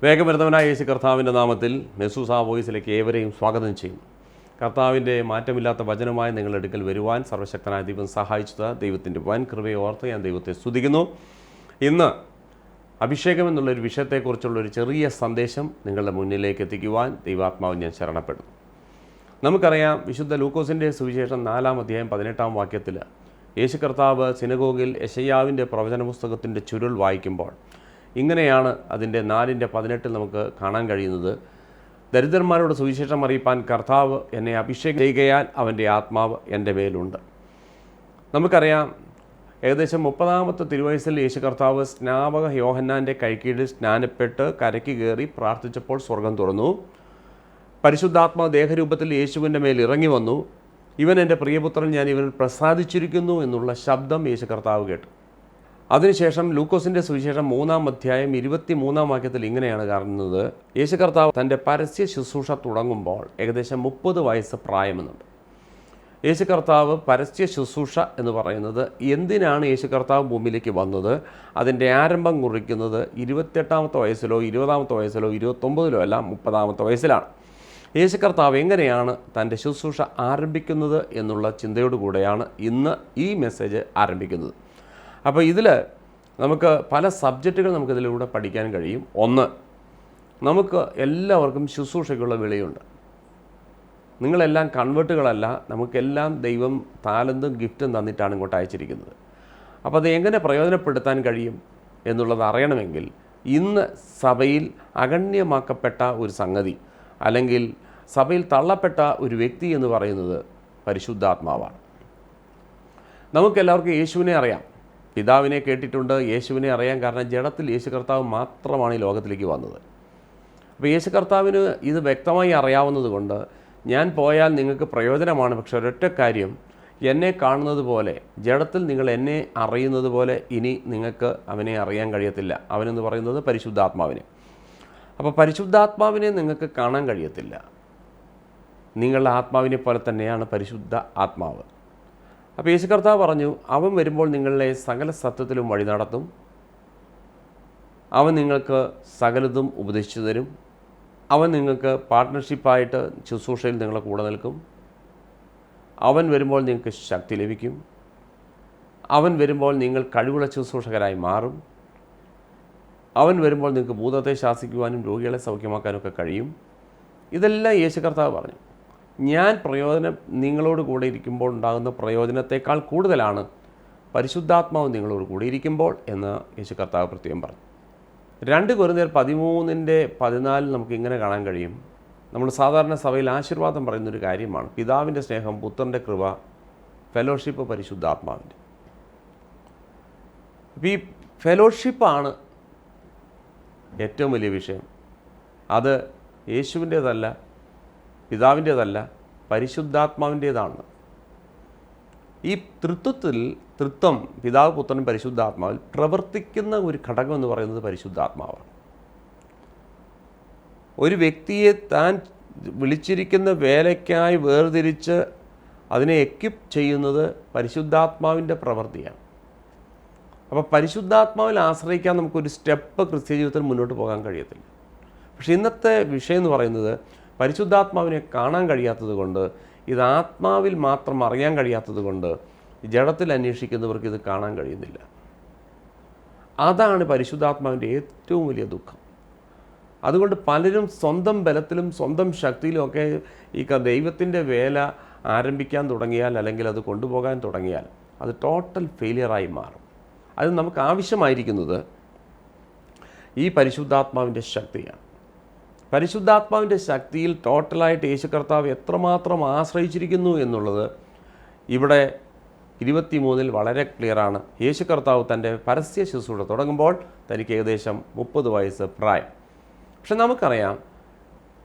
വേഗം യേശു കർത്താവിൻ്റെ നാമത്തിൽ മെസ്സൂസ വോയിസിലേക്ക് ഏവരെയും സ്വാഗതം ചെയ്യും. കർത്താവിൻ്റെ മാറ്റമില്ലാത്ത വചനമായി നിങ്ങളുടെ അടുക്കൽ വരുവാൻ സർവശക്തനായ ദൈവം സഹായിച്ചത് ദൈവത്തിൻ്റെ വൻ കൃപയെ ഓർത്ത് ഞാൻ ദൈവത്തെ സ്തുതിക്കുന്നു. ഇന്ന് അഭിഷേകം എന്നുള്ളൊരു വിഷയത്തെക്കുറിച്ചുള്ളൊരു ചെറിയ സന്ദേശം നിങ്ങളുടെ മുന്നിലേക്ക് എത്തിക്കുവാൻ ദൈവാത്മാവ് ഞാൻ ശരണപ്പെടുന്നു. നമുക്കറിയാം, വിശുദ്ധ ലൂക്കോസിൻ്റെ സുവിശേഷം 4-ാം അധ്യായം 18-ാം വാക്യത്തിൽ യേശു കർത്താവ് സിനഗോഗിൽ യെശയ്യാവിൻ്റെ പ്രവചന പുസ്തകത്തിൻ്റെ ചുരുൾ വായിക്കുമ്പോൾ ഇങ്ങനെയാണ് അതിൻ്റെ 4-ന്റെ-18 നമുക്ക് കാണാൻ കഴിയുന്നത്. ദരിദ്രന്മാരോട് സുവിശേഷം അറിയിപ്പാൻ കർത്താവ് എന്നെ അഭിഷേകം ചെയ്യുകയാൽ അവൻ്റെ ആത്മാവ് എൻ്റെ മേലുണ്ട്. നമുക്കറിയാം, ഏകദേശം 30-ാമത്തെ തിരുവയസ്സിൽ യേശു കർത്താവ് സ്നാപക യോഹന്നാൻ്റെ കൈക്കീഴിൽ സ്നാനപ്പെട്ട് കരയ്ക്ക് കയറി പ്രാർത്ഥിച്ചപ്പോൾ സ്വർഗം തുറന്നു. പരിശുദ്ധാത്മാവ് ദേഹരൂപത്തിൽ യേശുവിൻ്റെ മേൽ ഇറങ്ങി വന്നു. ഇവൻ എൻ്റെ പ്രിയപുത്രൻ, ഞാൻ ഇവനിൽ പ്രസാദിച്ചിരിക്കുന്നു എന്നുള്ള ശബ്ദം യേശു കർത്താവ് കേട്ടു. അതിനുശേഷം ലൂക്കോസിൻ്റെ സുവിശേഷം 3-ാം അധ്യായം 23-ാം വാക്യത്തിൽ ഇങ്ങനെയാണ് കാണുന്നത്. യേശു കർത്താവ് തൻ്റെ പരസ്യ ശുശ്രൂഷ തുടങ്ങുമ്പോൾ ഏകദേശം 30 വയസ്സ് പ്രായമെന്നുണ്ട്. യേശു കർത്താവ് പരസ്യ ശുശ്രൂഷ എന്ന് പറയുന്നത് എന്തിനാണ് യേശു കർത്താവ് ഭൂമിയിലേക്ക് വന്നത്, അതിൻ്റെ ആരംഭം കുറിക്കുന്നത് 28-ാമത്തെ വയസ്സിലോ 20-ാമത്തെ വയസ്സിലോ 29-ലോ അല്ല, 30-ാമത്തെ വയസ്സിലാണ്. യേശു കർത്താവ് എങ്ങനെയാണ് തൻ്റെ ശുശ്രൂഷ ആരംഭിക്കുന്നത് എന്നുള്ള ചിന്തയോടുകൂടെയാണ് ഇന്ന് ഈ മെസ്സേജ് ആരംഭിക്കുന്നത്. അപ്പോൾ ഇതിൽ നമുക്ക് പല സബ്ജക്റ്റുകൾ നമുക്കിതിലൂടെ പഠിക്കാൻ കഴിയും. ഒന്ന്, നമുക്ക് എല്ലാവർക്കും ശുശ്രൂഷയ്ക്കുള്ള വിളിയുണ്ട്. നിങ്ങളെല്ലാം കൺവേർട്ടുകളല്ല, നമുക്കെല്ലാം ദൈവം താലന്തും ഗിഫ്റ്റും തന്നിട്ടാണ് ഇങ്ങോട്ട് അയച്ചിരിക്കുന്നത്. അപ്പോൾ അത് എങ്ങനെ പ്രയോജനപ്പെടുത്താൻ കഴിയും എന്നുള്ളത് അറിയണമെങ്കിൽ ഇന്ന് സഭയിൽ അഗണ്യമാക്കപ്പെട്ട ഒരു സംഗതി, അല്ലെങ്കിൽ സഭയിൽ തള്ളപ്പെട്ട ഒരു വ്യക്തി എന്ന് പറയുന്നത് പരിശുദ്ധാത്മാവാണ്. നമുക്കെല്ലാവർക്കും യേശുവിനെ അറിയാം, പിതാവിനെ കേട്ടിട്ടുണ്ട്, യേശുവിനെ അറിയാം. കാരണം ജഡത്തിൽ യേശു കർത്താവ് മാത്രമാണ് ഈ ലോകത്തിലേക്ക് വന്നത്. അപ്പോൾ യേശു കർത്താവിന് ഇത് വ്യക്തമായി അറിയാവുന്നത് കൊണ്ട് ഞാൻ പോയാൽ നിങ്ങൾക്ക് പ്രയോജനമാണ്, പക്ഷെ ഒരൊറ്റ കാര്യം, എന്നെ കാണുന്നത് പോലെ ജഡത്തിൽ നിങ്ങൾ എന്നെ അറിയുന്നത് പോലെ ഇനി നിങ്ങൾക്ക് അവനെ അറിയാൻ കഴിയത്തില്ല. അവനെന്ന് പറയുന്നത് പരിശുദ്ധാത്മാവിനെ. അപ്പോൾ പരിശുദ്ധാത്മാവിനെ നിങ്ങൾക്ക് കാണാൻ കഴിയത്തില്ല. നിങ്ങളുടെ ആത്മാവിനെ പോലെ തന്നെയാണ് പരിശുദ്ധ ആത്മാവ്. അപ്പോൾ യേശു കർത്താവ് പറഞ്ഞു, അവൻ വരുമ്പോൾ നിങ്ങളെ സകല സത്യത്തിലും വഴി നടത്തും, അവൻ നിങ്ങൾക്ക് സകലതും ഉപദേശിച്ചു തരും, അവൻ നിങ്ങൾക്ക് പാർട്ട്ണർഷിപ്പായിട്ട് ശുശ്രൂഷയിൽ നിങ്ങളെ കൂടെ നിൽക്കും, അവൻ വരുമ്പോൾ നിങ്ങൾക്ക് ശക്തി ലഭിക്കും, അവൻ വരുമ്പോൾ നിങ്ങൾ കഴിവുള്ള ശുശ്രൂഷകരായി മാറും, അവൻ വരുമ്പോൾ നിങ്ങൾക്ക് ഭൂതത്തെ ശാസിക്കുവാനും രോഗികളെ സൗഖ്യമാക്കാനൊക്കെ കഴിയും. ഇതെല്ലാം യേശു കർത്താവ് പറഞ്ഞു. ഞാൻ നിങ്ങളോട് കൂടെ ഇരിക്കുമ്പോൾ ഉണ്ടാകുന്ന പ്രയോജനത്തെക്കാൾ കൂടുതലാണ് പരിശുദ്ധാത്മാവ് നിങ്ങളോട് കൂടി ഇരിക്കുമ്പോൾ എന്ന് യേശു കർത്താവ് പ്രത്യേകം പറഞ്ഞു. 2 കൊരിന്ത്യർ 13-ന്റെ-14 നമുക്ക് ഇങ്ങനെ കാണാൻ കഴിയും. നമ്മൾ സാധാരണ സഭയിൽ ആശീർവാദം പറയുന്നൊരു കാര്യമാണ് പിതാവിൻ്റെ സ്നേഹം, പുത്രൻ്റെ കൃപ, ഫെലോഷിപ്പ് പരിശുദ്ധാത്മാവിൻ്റെ. അപ്പോൾ ഈ ഫെലോഷിപ്പാണ് ഏറ്റവും വലിയ വിഷയം. അത് യേശുവിൻ്റേതല്ല, പിതാവിൻ്റേതല്ല, പരിശുദ്ധാത്മാവിൻ്റേതാണ്. ഈ തൃത്വം പിതാവ്, പുത്രൻ, പരിശുദ്ധാത്മാവിൽ പ്രവർത്തിക്കുന്ന ഒരു ഘടകം എന്ന് പറയുന്നത് പരിശുദ്ധാത്മാവാണ്. ഒരു വ്യക്തിയെ താൻ വിളിച്ചിരിക്കുന്ന വേലയ്ക്കായി വേർതിരിച്ച് അതിനെ എക്വിപ്പ് ചെയ്യുന്നത് പരിശുദ്ധാത്മാവിൻ്റെ പ്രവൃത്തിയാണ്. അപ്പോൾ പരിശുദ്ധാത്മാവിൽ ആശ്രയിക്കാൻ നമുക്കൊരു സ്റ്റെപ്പ് ക്രിസ്ത്യ ജീവിതത്തിൽ മുന്നോട്ട് പോകാൻ കഴിയത്തില്ല. പക്ഷേ ഇന്നത്തെ വിഷയം എന്ന് പറയുന്നത് പരിശുദ്ധാത്മാവിനെ കാണാൻ കഴിയാത്തത് കൊണ്ട്, ഇത് ആത്മാവിൽ മാത്രം അറിയാൻ കഴിയാത്തത് കൊണ്ട് ജഡത്തിൽ അന്വേഷിക്കുന്നവർക്ക് ഇത് കാണാൻ കഴിയുന്നില്ല. അതാണ് പരിശുദ്ധാത്മാവിൻ്റെ ഏറ്റവും വലിയ ദുഃഖം. അതുകൊണ്ട് പലരും സ്വന്തം ബലത്തിലും സ്വന്തം ശക്തിയിലും ഒക്കെ ഈ ദൈവത്തിൻ്റെ വേല ആരംഭിക്കാൻ തുടങ്ങിയാൽ, അല്ലെങ്കിൽ അത് കൊണ്ടുപോകാൻ തുടങ്ങിയാൽ അത് ടോട്ടൽ ഫെയിലിയറായി മാറും. അത് നമുക്ക് ആവശ്യമായിരിക്കുന്നത് ഈ പരിശുദ്ധാത്മാവിൻ്റെ ശക്തിയാണ്. പരിശുദ്ധാത്മാവിൻ്റെ ശക്തിയിൽ ടോട്ടലായിട്ട് യേശു കർത്താവ് എത്രമാത്രം ആശ്രയിച്ചിരിക്കുന്നു എന്നുള്ളത് ഇവിടെ 23-ൽ വളരെ ക്ലിയറാണ്. യേശു കർത്താവ് തൻ്റെ പരസ്യ ശുശ്രൂഷ തുടങ്ങുമ്പോൾ തനിക്ക് ഏകദേശം 30 വയസ്സ് പ്രായം. പക്ഷെ നമുക്കറിയാം,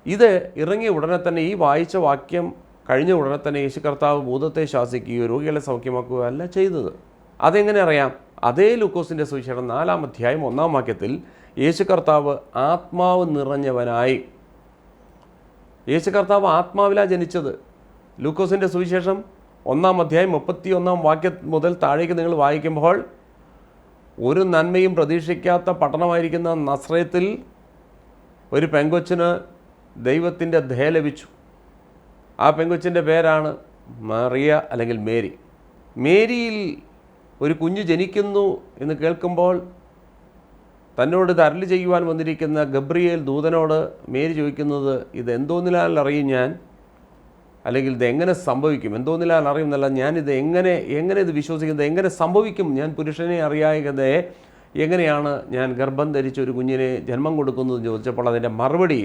ഇത് ഇറങ്ങിയ ഉടനെ തന്നെ, ഈ വായിച്ച വാക്യം കഴിഞ്ഞ ഉടനെ തന്നെ യേശു കർത്താവ് ഭൂതത്തെ ശാസിക്കുകയോ രോഗികളെ സൗഖ്യമാക്കുകയോ അല്ല ചെയ്തത്. അതെങ്ങനെ അറിയാം? അതേ ലൂക്കോസിൻ്റെ സുവിശേഷം 4-ാം അധ്യായം 1-ാം വാക്യത്തിൽ യേശു കർത്താവ് ആത്മാവ് നിറഞ്ഞവനായി. യേശു കർത്താവ് ആത്മാവിലാണ് ജനിച്ചത്. ലൂക്കോസിൻ്റെ സുവിശേഷം 1-ാം അധ്യായം 31-ാം വാക്യം മുതൽ താഴേക്ക് നിങ്ങൾ വായിക്കുമ്പോൾ, ഒരു നന്മയും പ്രതീക്ഷിക്കാത്ത പട്ടണമായിരിക്കുന്ന നസ്രയത്തിൽ ഒരു പെങ്കൊച്ചിന് ദൈവത്തിൻ്റെ ദയ ലഭിച്ചു. ആ പെങ്കൊച്ചിൻ്റെ പേരാണ് മറിയ അല്ലെങ്കിൽ മേരി. മേരിയിൽ ഒരു കുഞ്ഞ് ജനിക്കുന്നു എന്ന് കേൾക്കുമ്പോൾ തന്നോട് ഇത് അരുളി ചെയ്യുവാൻ വന്നിരിക്കുന്ന ഗബ്രിയേൽ ദൂതനോട് മേരി ചോദിക്കുന്നത്, ഇത് എന്തോന്നിലാൽ അറിയും ഞാൻ, അല്ലെങ്കിൽ ഇത് എങ്ങനെ സംഭവിക്കും, എന്തോന്നിലാൽ അറിയുന്നല്ല, ഞാനിത് എങ്ങനെ ഇത് വിശ്വസിക്കുന്നത്, എങ്ങനെ സംഭവിക്കും, ഞാൻ പുരുഷനെ അറിയാതെ എങ്ങനെയാണ് ഞാൻ ഗർഭം ധരിച്ച് ഒരു കുഞ്ഞിനെ ജന്മം കൊടുക്കുന്നതെന്ന് ചോദിച്ചപ്പോൾ അതിൻ്റെ മറുപടി,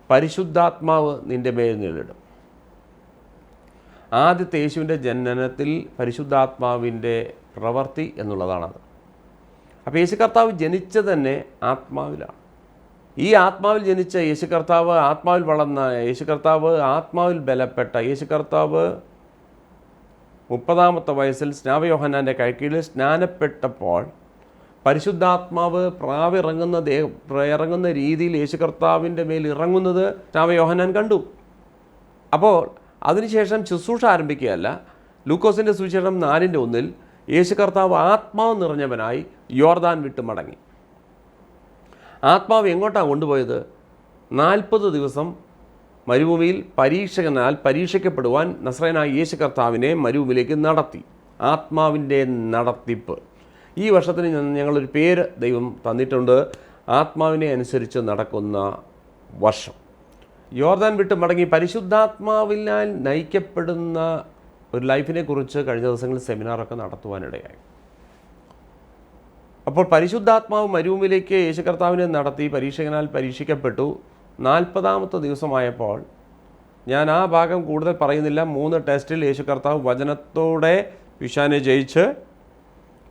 പരിശുദ്ധാത്മാവ് നിൻ്റെ മേൽ നിഴലിടും. ആദ്യത്തെ യേശുവിൻ്റെ ജനനത്തിൽ പരിശുദ്ധാത്മാവിൻ്റെ പ്രവൃത്തി എന്നുള്ളതാണത്. അപ്പോൾ യേശു കർത്താവ് ജനിച്ചത് തന്നെ ആത്മാവിലാണ്. ഈ ആത്മാവിൽ ജനിച്ച യേശു കർത്താവ്, ആത്മാവിൽ വളർന്ന യേശു കർത്താവ്, ആത്മാവിൽ ബലപ്പെട്ട യേശു കർത്താവ് 30-ാമത്തെ വയസ്സിൽ സ്നാപയോഹന്നാൻ്റെ കൈക്കീഴിൽ സ്നാനപ്പെട്ടപ്പോൾ പരിശുദ്ധാത്മാവ് ഇറങ്ങുന്ന രീതിയിൽ യേശു കർത്താവിൻ്റെ മേൽ ഇറങ്ങുന്നത് സ്നാപയോഹന്നാൻ കണ്ടു. അപ്പോൾ അതിനുശേഷം ശുശ്രൂഷ ആരംഭിക്കുകയല്ല. ലൂക്കോസിൻ്റെ സുവിശേഷം 4:1 യേശു കർത്താവ് ആത്മാവ് നിറഞ്ഞവനായി യോർദാൻ വിട്ട് മടങ്ങി. ആത്മാവ് എങ്ങോട്ടാണ് കൊണ്ടുപോയത്? 40 ദിവസം മരുഭൂമിയിൽ പരീക്ഷിക്കപ്പെടുവാൻ നസ്രയനായ യേശു കർത്താവിനെ മരുഭൂമിയിലേക്ക് നടത്തി. ആത്മാവിൻ്റെ നടത്തിപ്പ്. ഈ വർഷത്തിന് ഞങ്ങളൊരു പേര് ദൈവം തന്നിട്ടുണ്ട്, ആത്മാവിനെ അനുസരിച്ച് നടക്കുന്ന വർഷം. യോർദാൻ വിട്ട് മടങ്ങി പരിശുദ്ധാത്മാവിനാൽ നയിക്കപ്പെടുന്ന ഒരു ലൈഫിനെ കുറിച്ച് കഴിഞ്ഞ ദിവസങ്ങളിൽ സെമിനാറൊക്കെ നടത്തുവാനിടയായി. അപ്പോൾ പരിശുദ്ധാത്മാവ് മരുഭൂമിയിലേക്ക് യേശു കർത്താവിനെ നടത്തി പരീക്ഷകനാൽ പരീക്ഷിക്കപ്പെട്ടു. 40-ാമത്തെ ദിവസമായപ്പോൾ, ഞാൻ ആ ഭാഗം കൂടുതൽ പറയുന്നില്ല, 3 ടെസ്റ്റിൽ യേശു കർത്താവ് വചനത്തോടെ പിശാചിനെ ജയിച്ച്,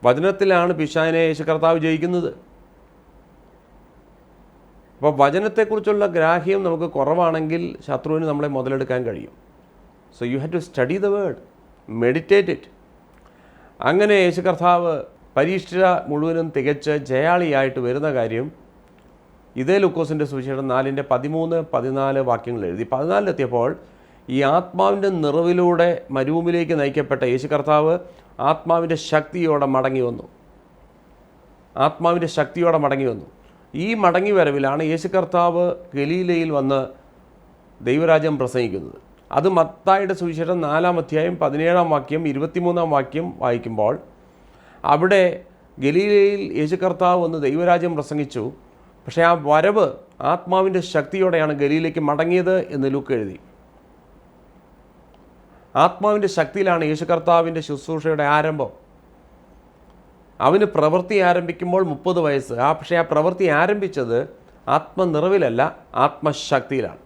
വചനത്തിലാണ് പിശാചിനെ യേശു കർത്താവ് ജയിക്കുന്നത്. അപ്പോൾ വചനത്തെക്കുറിച്ചുള്ള ഗ്രാഹ്യം നമുക്ക് കുറവാണെങ്കിൽ ശത്രുവിന് നമ്മളെ മുതലെടുക്കാൻ കഴിയും. So you have to study the word, meditate it. അങ്ങനെ യേശു കർത്താവ് പരീക്ഷ മുഴുവനും തികച്ച് ജയാളിയായിട്ട് വരുന്ന കാര്യം ഇതേ ലൂക്കോസിൻ്റെ സുവിശേഷം 4:13-14 വാക്യങ്ങൾ എഴുതി. 14-ലെത്തിയപ്പോൾ ഈ ആത്മാവിൻ്റെ നിറവിലൂടെ മരുഭൂമിയിലേക്ക് നയിക്കപ്പെട്ട യേശു കർത്താവ് ആത്മാവിൻ്റെ ശക്തിയോടെ മടങ്ങി വന്നു. ഈ മടങ്ങി വരവിലാണ് യേശു കർത്താവ് ഗലീലയിൽ വന്ന് ദൈവരാജ്യം പ്രസംഗിക്കുന്നത്. അത് മത്തായിയുടെ സുവിശേഷം 4-ാം അധ്യായം 17-ാം വാക്യം 23-ാം വാക്യം വായിക്കുമ്പോൾ, അവിടെ ഗലീലയിൽ യേശു കർത്താവ് വന്ന് ദൈവരാജ്യം പ്രസംഗിച്ചു. പക്ഷേ ആ വരവ് ആത്മാവിൻ്റെ ശക്തിയോടെയാണ് ഗലീലയ്ക്ക് മടങ്ങിയത് എന്ന് ലൂക്ക് എഴുതി. ആത്മാവിൻ്റെ ശക്തിയിലാണ് യേശു കർത്താവിൻ്റെ ശുശ്രൂഷയുടെ ആരംഭം. അവന് പ്രവൃത്തി ആരംഭിക്കുമ്പോൾ 30 വയസ്സ്. പക്ഷേ ആ പ്രവൃത്തി ആരംഭിച്ചത് ആത്മനിറവിലല്ല, ആത്മശക്തിയിലാണ്.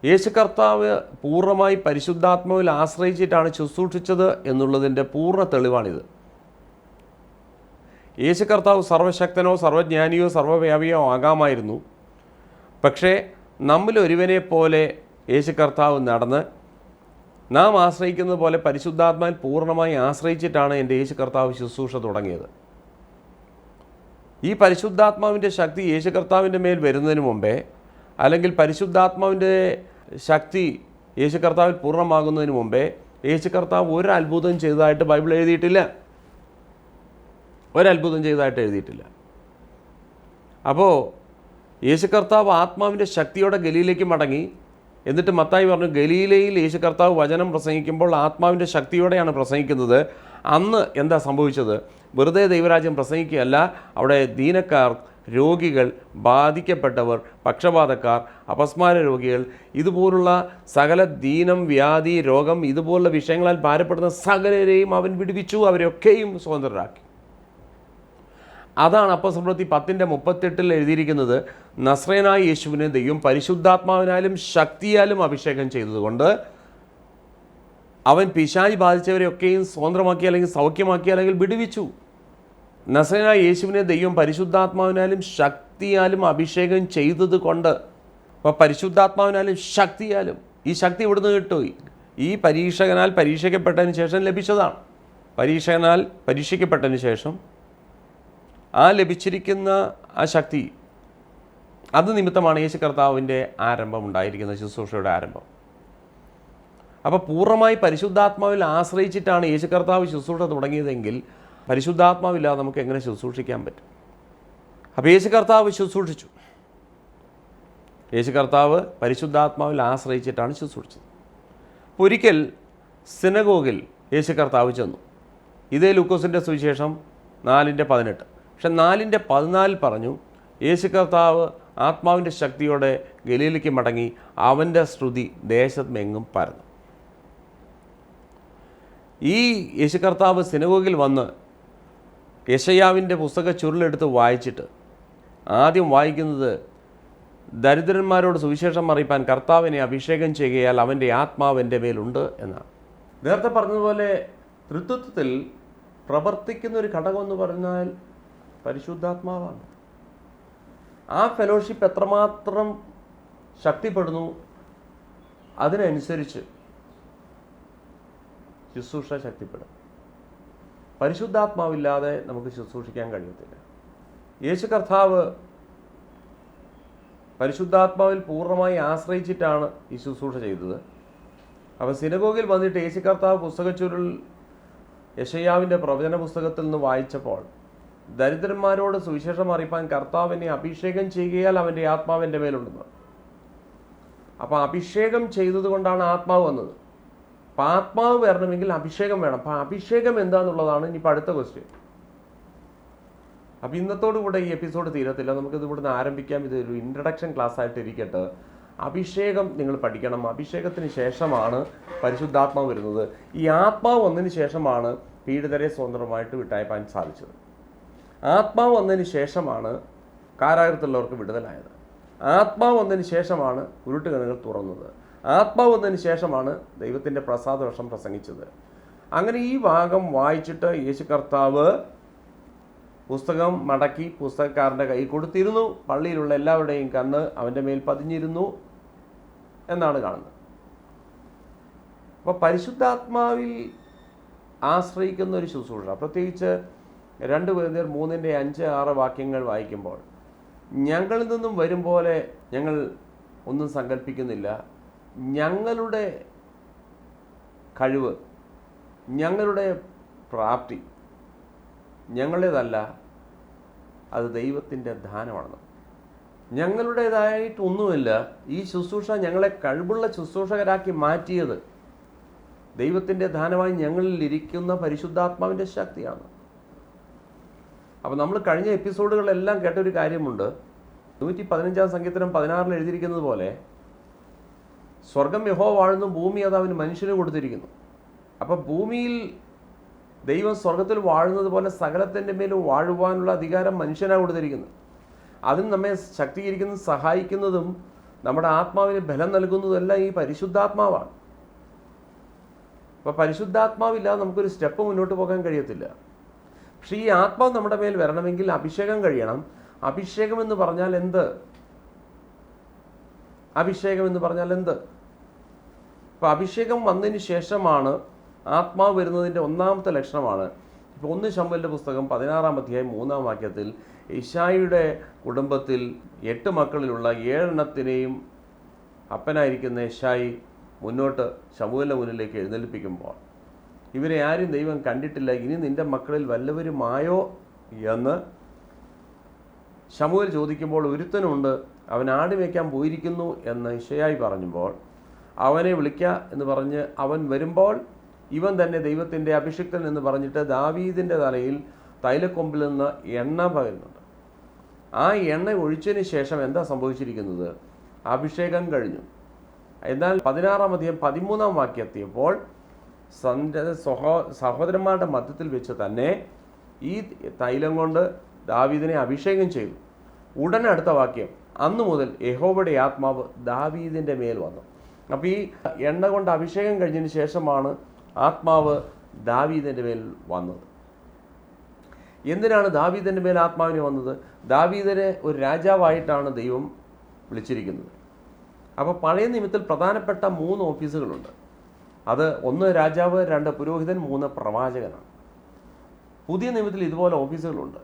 യേശു കർത്താവ് പൂർണ്ണമായി പരിശുദ്ധാത്മാവിൽ ആശ്രയിച്ചിട്ടാണ് ശുശ്രൂഷിച്ചത് എന്നുള്ളതിൻ്റെ പൂർണ്ണ തെളിവാണിത്. യേശു കർത്താവ് സർവശക്തനോ സർവജ്ഞാനിയോ സർവവ്യാപിയോ ആകാമായിരുന്നു. പക്ഷേ നമ്മിൽ ഒരുവനെ പോലെ യേശു കർത്താവ് നടന്ന് നാം ആശ്രയിക്കുന്നത് പോലെ പരിശുദ്ധാത്മാവിൽ പൂർണ്ണമായി ആശ്രയിച്ചിട്ടാണ് എൻ്റെ യേശു കർത്താവ് ശുശ്രൂഷ തുടങ്ങിയത്. ഈ പരിശുദ്ധാത്മാവിൻ്റെ ശക്തി യേശു കർത്താവിൻ്റെ മേൽ വരുന്നതിന് മുമ്പേ, അല്ലെങ്കിൽ പരിശുദ്ധാത്മാവിൻ്റെ ശക്തി യേശു കർത്താവിൽ പൂർണ്ണമാകുന്നതിന് മുമ്പേ യേശു കർത്താവ് ഒരു അത്ഭുതം ചെയ്തതായിട്ട് ബൈബിൾ എഴുതിയിട്ടില്ല. അപ്പോൾ യേശു കർത്താവ് ആത്മാവിൻ്റെ ശക്തിയോടെ ഗലീലയ്ക്ക് മടങ്ങി. എന്നിട്ട് മത്തായി പറഞ്ഞു, ഗലീലയിൽ യേശു കർത്താവ് വചനം പ്രസംഗിക്കുമ്പോൾ ആത്മാവിൻ്റെ ശക്തിയോടെയാണ് പ്രസംഗിക്കുന്നത്. അന്ന് എന്താ സംഭവിച്ചത്? വെറുതെ ദൈവരാജ്യം പ്രസംഗിക്കുകയല്ല, അവിടെ ദീനക്കാർ, രോഗികൾ, ബാധിക്കപ്പെട്ടവർ, പക്ഷപാതക്കാർ, അപസ്മാര രോഗികൾ, ഇതുപോലുള്ള സകല ദീനം, വ്യാധി, രോഗം, ഇതുപോലുള്ള വിഷയങ്ങളാൽ ഭാരപ്പെടുന്ന സകലരെയും അവൻ വിടുവിച്ചു, അവരെയൊക്കെയും സ്വതന്ത്രരാക്കി. അതാണ് അപ്പോസ്തലപ്രവൃത്തി 10:38 എഴുതിയിരിക്കുന്നത്. നസ്രയനായ യേശുവിനെ ദൈവം പരിശുദ്ധാത്മാവിനാലും ശക്തിയാലും അഭിഷേകം ചെയ്തതുകൊണ്ട് അവൻ പിശാച് ബാധിച്ചവരെയൊക്കെയും സ്വതന്ത്രമാക്കി, അല്ലെങ്കിൽ സൗഖ്യമാക്കി, അല്ലെങ്കിൽ വിടുവിച്ചു. നസ്രയനായ യേശുവിനെ ദൈവം പരിശുദ്ധാത്മാവിനാലും ശക്തിയാലും അഭിഷേകം ചെയ്തത് കൊണ്ട്, അപ്പോൾ പരിശുദ്ധാത്മാവിനാലും ശക്തിയാലും, ഈ ശക്തി ഇവിടുന്ന് കിട്ടും. ഈ പരീക്ഷകനാൽ പരീക്ഷിക്കപ്പെട്ടതിന് ശേഷം ലഭിച്ചതാണ്. പരീക്ഷിക്കപ്പെട്ടതിന് ശേഷം ആ ലഭിച്ചിരിക്കുന്ന ആ ശക്തി, അത് നിമിത്തമാണ് യേശു കർത്താവിൻ്റെ ആരംഭം ഉണ്ടായിരിക്കുന്നത്, ശുശ്രൂഷയുടെ ആരംഭം. അപ്പോൾ പൂർണ്ണമായി പരിശുദ്ധാത്മാവിൽ ആശ്രയിച്ചിട്ടാണ് യേശു കർത്താവ് ശുശ്രൂഷ തുടങ്ങിയതെങ്കിൽ പരിശുദ്ധാത്മാവില്ലാതെ നമുക്ക് എങ്ങനെ ശുശ്രൂഷിക്കാൻ പറ്റും? അപ്പോൾ യേശു കർത്താവ് ശുശ്രൂഷിച്ചു. യേശു കർത്താവ് പരിശുദ്ധാത്മാവിൽ ആശ്രയിച്ചിട്ടാണ് ശുശ്രൂഷിച്ചത്. അപ്പോൾ ഒരിക്കൽ സിനഗോഗിൽ യേശു കർത്താവ് ചെന്നു. ഇതേ ലൂക്കോസിൻ്റെ സുവിശേഷം 4:18. പക്ഷെ 4:14 പറഞ്ഞു, യേശു കർത്താവ് ആത്മാവിൻ്റെ ശക്തിയോടെ ഗലീലയ്ക്ക് മടങ്ങി, അവൻ്റെ ശ്രുതി ദേശമെങ്ങും പരന്നു. ഈ യേശു കർത്താവ് സിനഗോഗിൽ വന്ന് യെശയ്യാവിൻ്റെ പുസ്തക ചുരുളെടുത്ത് വായിച്ചിട്ട് ആദ്യം വായിക്കുന്നത്, ദരിദ്രന്മാരോട് സുവിശേഷം അറിയിപ്പാൻ കർത്താവിനെ അഭിഷേകം ചെയ്യുകയാൽ അവൻ്റെ ആത്മാവ് എൻ്റെ മേലുണ്ട് എന്നാണ്. നേരത്തെ പറഞ്ഞതുപോലെ തൃത്വത്തിൽ പ്രവർത്തിക്കുന്ന ഒരു ഘടകമെന്ന് പറഞ്ഞാൽ പരിശുദ്ധാത്മാവാണ്. ആ ഫെലോഷിപ്പ് എത്രമാത്രം ശക്തിപ്പെടുന്നു, അതിനനുസരിച്ച് ശുശ്രൂഷ ശക്തിപ്പെടും. പരിശുദ്ധാത്മാവില്ലാതെ നമുക്ക് ശുശ്രൂഷിക്കാൻ കഴിയത്തില്ല. യേശു കർത്താവ് പരിശുദ്ധാത്മാവിൽ പൂർണ്ണമായി ആശ്രയിച്ചിട്ടാണ് ഈ ശുശ്രൂഷ ചെയ്തത്. അപ്പോൾ സിനഗോഗിൽ വന്നിട്ട് യേശു കർത്താവ് പുസ്തകച്ചുരുൾ യെശയ്യാവിൻ്റെ പ്രവചന പുസ്തകത്തിൽ നിന്ന് വായിച്ചപ്പോൾ, ദരിദ്രന്മാരോട് സുവിശേഷം അറിയിപ്പാൻ കർത്താവിനെ അഭിഷേകം ചെയ്യുകയാൽ അവൻ്റെ ആത്മാവ് എൻ്റെ മേലുണ്ടെന്ന്. അപ്പോൾ അഭിഷേകം ചെയ്തതുകൊണ്ടാണ് ആത്മാവ് വന്നത്. അപ്പം ആത്മാവ് വരണമെങ്കിൽ അഭിഷേകം വേണം. അപ്പം അഭിഷേകം എന്താണെന്നുള്ളതാണ് ഇനിയിപ്പോൾ അടുത്ത ക്വസ്റ്റ്യൻ. അപ്പം ഇന്നത്തോടുകൂടെ ഈ എപ്പിസോഡ് തീരത്തില്ല, നമുക്കിത് ഇവിടുന്ന് ആരംഭിക്കാം. ഇതൊരു ഇൻട്രഡക്ഷൻ ക്ലാസ് ആയിട്ട് ഇരിക്കട്ടെ. അഭിഷേകം നിങ്ങൾ പഠിക്കണം. അഭിഷേകത്തിന് ശേഷമാണ് പരിശുദ്ധാത്മാവ് വരുന്നത്. ഈ ആത്മാവ് വന്നതിന് ശേഷമാണ് പീഡിതരെ സ്വതന്ത്രമായിട്ട് വിട്ടയപ്പാൻ സാധിച്ചത്. ആത്മാവ് വന്നതിന് ശേഷമാണ് കാരാഗ്രഹത്തിലുള്ളവർക്ക് വിടുതലായത്. ആത്മാവ് വന്നതിന് ശേഷമാണ് ഉരുട്ടുകണ്ണുകൾ തുറന്നത്. ആത്മാവ് വന്നതിന് ശേഷമാണ് ദൈവത്തിൻ്റെ പ്രസാദവർഷം പ്രസംഗിച്ചത്. അങ്ങനെ ഈ ഭാഗം വായിച്ചിട്ട് യേശു കർത്താവ് പുസ്തകം മടക്കി പുസ്തകക്കാരൻ്റെ കൈ കൊടുത്തിരുന്നു. പള്ളിയിലുള്ള എല്ലാവരുടെയും കണ്ണ് അവൻ്റെ മേൽ പതിഞ്ഞിരുന്നു എന്നാണ് കാണുന്നത്. അപ്പോൾ പരിശുദ്ധാത്മാവിൽ ആശ്രയിക്കുന്ന ഒരു ശുശ്രൂഷ, പ്രത്യേകിച്ച് 2 Corinthians 3:5-6 വാക്യങ്ങൾ വായിക്കുമ്പോൾ, ഞങ്ങളിൽ നിന്നും വരും പോലെ ഞങ്ങൾ ഒന്നും സങ്കല്പിക്കുന്നില്ല, ഞങ്ങളുടെ കഴിവ്, ഞങ്ങളുടെ പ്രാപ്തി ഞങ്ങളുടേതല്ല, അത് ദൈവത്തിൻ്റെ ദാനമാണെന്ന്. ഞങ്ങളുടേതായിട്ടൊന്നുമില്ല. ഈ ശുശ്രൂഷ ഞങ്ങളെ കഴിവുള്ള ശുശ്രൂഷകരാക്കി മാറ്റിയത് ദൈവത്തിൻ്റെ ദാനമായി ഞങ്ങളിൽ ഇരിക്കുന്ന പരിശുദ്ധാത്മാവിൻ്റെ ശക്തിയാണ്. അപ്പോൾ നമ്മൾ കഴിഞ്ഞ എപ്പിസോഡുകളെല്ലാം കേട്ടൊരു കാര്യമുണ്ട്. 115-ാം സങ്കീർത്തനം 16 എഴുതിയിരിക്കുന്നത് പോലെ, സ്വർഗം യഹോവ വാഴുന്നു, ഭൂമി അത് അവന് മനുഷ്യന് കൊടുത്തിരിക്കുന്നു. അപ്പോൾ ഭൂമിയിൽ ദൈവം സ്വർഗത്തിൽ വാഴുന്നത് പോലെ സകലത്തിൻ്റെ മേലും വാഴുവാനുള്ള അധികാരം മനുഷ്യനാണ് കൊടുത്തിരിക്കുന്നത്. അതിന് നമ്മെ ശക്തീകരിക്കുന്നതും സഹായിക്കുന്നതും നമ്മുടെ ആത്മാവിന് ബലം നൽകുന്നതും എല്ലാം ഈ പരിശുദ്ധാത്മാവാണ്. അപ്പോൾ പരിശുദ്ധാത്മാവില്ലാതെ നമുക്കൊരു സ്റ്റെപ്പ് മുന്നോട്ട് പോകാൻ കഴിയത്തില്ല. പക്ഷേ ഈ ആത്മാവ് നമ്മുടെ മേൽ വരണമെങ്കിൽ അഭിഷേകം കഴിയണം. അഭിഷേകം എന്ന് പറഞ്ഞാൽ എന്ത്? അഭിഷേകം എന്ന് പറഞ്ഞാൽ എന്ത്? അപ്പോൾ അഭിഷേകം വന്നതിന് ശേഷമാണ് ആത്മാവ് വരുന്നതിൻ്റെ ഒന്നാമത്തെ ലക്ഷണമാണ്. ഇപ്പോൾ 1 ശമൂവേലിൻ്റെ പുസ്തകം 16-ാം അധ്യായം 3-ാം വാക്യത്തിൽ, യിശായിയുടെ കുടുംബത്തിൽ 8 മക്കളിലുള്ള 7 എണ്ണത്തിനെയും അപ്പനായിരിക്കുന്ന യിശായി മുന്നോട്ട് ശമൂവേലിൻ്റെ മുന്നിലേക്ക് എഴുന്നേൽപ്പിക്കുമ്പോൾ, ഇവരെ ആരും ദൈവം കണ്ടിട്ടില്ല, ഇനി നിൻ്റെ മക്കളിൽ വല്ലവരുമായോ എന്ന് ശമൂവേൽ ചോദിക്കുമ്പോൾ, ഒരുത്തനുണ്ട്, അവൻ ആട് മേയ്ക്കാൻ പോയിരിക്കുന്നു എന്ന് യിശയ്യായി പറഞ്ഞപ്പോൾ, അവനെ വിളിക്കുക എന്ന് പറഞ്ഞ് അവൻ വരുമ്പോൾ ഇവൻ തന്നെ ദൈവത്തിൻ്റെ അഭിഷിക്തൻ എന്ന് പറഞ്ഞിട്ട് ദാവീദിൻ്റെ തലയിൽ തൈലക്കൊമ്പിൽ നിന്ന് എണ്ണ പകരുന്നുണ്ട്. ആ എണ്ണ ഒഴിച്ചതിന് ശേഷം എന്താ സംഭവിച്ചിരിക്കുന്നത്? അഭിഷേകം കഴിഞ്ഞു. എന്നാൽ 16-ാം അധ്യായം 13-ാം വാക്യം എത്തിയപ്പോൾ സഹോദരന്മാരുടെ മധ്യത്തിൽ വെച്ച് തന്നെ ഈ തൈലം കൊണ്ട് ദാവീദിനെ അഭിഷേകം ചെയ്തു. ഉടനെ അടുത്ത വാക്യം, അന്നു മുതൽ യഹോവയുടെ ആത്മാവ് ദാവീദിൻ്റെ മേൽ വന്നു. അപ്പോൾ ഈ എണ്ണ കൊണ്ട് അഭിഷേകം കഴിഞ്ഞതിന് ശേഷമാണ് ആത്മാവ് ദാവീദിൻ്റെ മേൽ വന്നത്. എന്തിനാണ് ദാവീദിൻ്റെ മേൽ ആത്മാവിന് വന്നത്? ദാവീദിനെ ഒരു രാജാവായിട്ടാണ് ദൈവം വിളിച്ചിരിക്കുന്നത്. അപ്പോൾ പഴയ നിയമത്തിൽ പ്രധാനപ്പെട്ട 3 ഓഫീസുകളുണ്ട്. അത് 1 രാജാവ്, 2 പുരോഹിതൻ, 3 പ്രവാചകനാണ്. പുതിയ നിയമത്തിൽ ഇതുപോലെ ഓഫീസുകളുണ്ട്.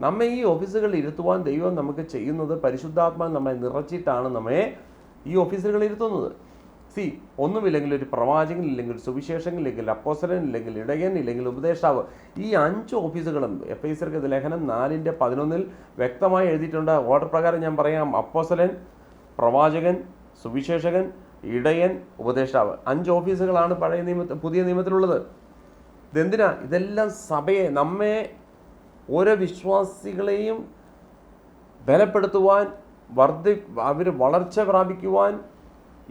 നമ്മെ ഈ ഓഫീസുകളിൽ ഇരുത്തുവാൻ ദൈവം നമുക്ക് ചെയ്യുന്നത്, പരിശുദ്ധാത്മാവ് നമ്മെ നിറച്ചിട്ടാണ് നമ്മെ ഈ ഓഫീസുകളിൽ ഇരുത്തുന്നത്. ഒന്നുമില്ലെങ്കിൽ ഒരു പ്രവാചകൻ, ഇല്ലെങ്കിൽ ഒരു സുവിശേഷകൻ, ഇല്ലെങ്കിൽ അപ്പോസ്തലൻ, ഇല്ലെങ്കിൽ ഇടയൻ, ഇല്ലെങ്കിൽ ഉപദേഷ്ടാവ്, ഈ 5 ഓഫീസുകളും എഫേസ്യർക്ക് ലേഖനം 4:11 വ്യക്തമായി എഴുതിയിട്ടുണ്ട്. ഓർഡർ പ്രകാരം ഞാൻ പറയാം. അപ്പോസ്തലൻ, പ്രവാചകൻ, സുവിശേഷകൻ, ഇടയൻ, ഉപദേഷ്ടാവ്. 5 ഓഫീസുകളാണ് പുതിയ നിയമത്തിലുള്ളത്. ഇതെന്തിനാ? ഇതെല്ലാം സഭയെ, നമ്മെ, ഓരോ വിശ്വാസികളെയും ബലപ്പെടുത്തുവാൻ, അവർ വളർച്ച പ്രാപിക്കുവാൻ